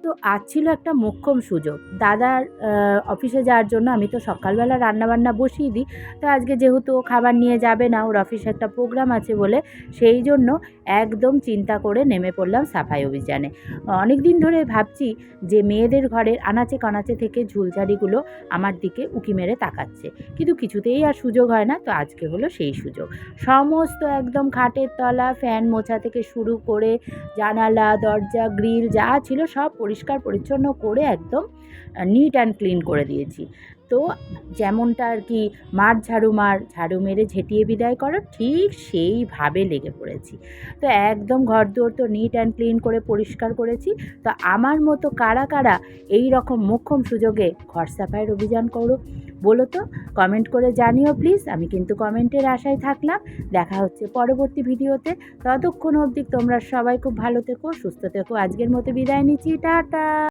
তো আজ ছিল একটা মোক্ষম সুযোগ। দাদার অফিসে যাওয়ার জন্য আমি তো সকালবেলা রান্নাবান্না বসিয়ে দিই। তো আজকে যেহেতু ও খাবার নিয়ে যাবে না, ওর অফিসে একটা প্রোগ্রাম আছে বলে, সেই জন্য একদম চিন্তা করে নেমে পড়লাম সাফাই অভিযানে। অনেক দিন ধরে ভাবছি যে মেয়েদের ঘরের আনাচে কানাচে থেকে ঝুলঝাড়িগুলো আমার দিকে উঁকি মেরে তাকাচ্ছে, কিন্তু কিছুতেই আর সুযোগ হয় না। তো আজকে হলো সেই সুযোগ। সমস্ত একদম খাটের তলা, ফ্যান মোছা থেকে শুরু করে জানালা, দরজা, গ্রিল যা ছিল সব পরিষ্কার পরিচ্ছন্ন করে একদম নিট অ্যান্ড ক্লিন করে দিয়েছি। তো যেমনটা আর কি মার ঝাড়ু মেরে ঝেঁটিয়ে বিদায় করো, ঠিক সেইভাবে লেগে পড়েছি। তো একদম ঘরদোর তো নিট অ্যান্ড ক্লিন করে পরিষ্কার করেছি। তো আমার মতো কারা কারা এই রকম মোক্ষম সুযোগে ঘর সাফাইয়ের অভিযান করো বলো তো, কমেন্ট করে জানিও প্লিজ। আমি কিন্তু কমেন্টের আশায় থাকলাম। দেখা হচ্ছে পরবর্তী ভিডিওতে। ততক্ষণ অবধি তোমরা সবাই খুব ভালো থেকো, সুস্থ থেকো। আজকের মতো বিদায় নিচ্ছি, টাটা।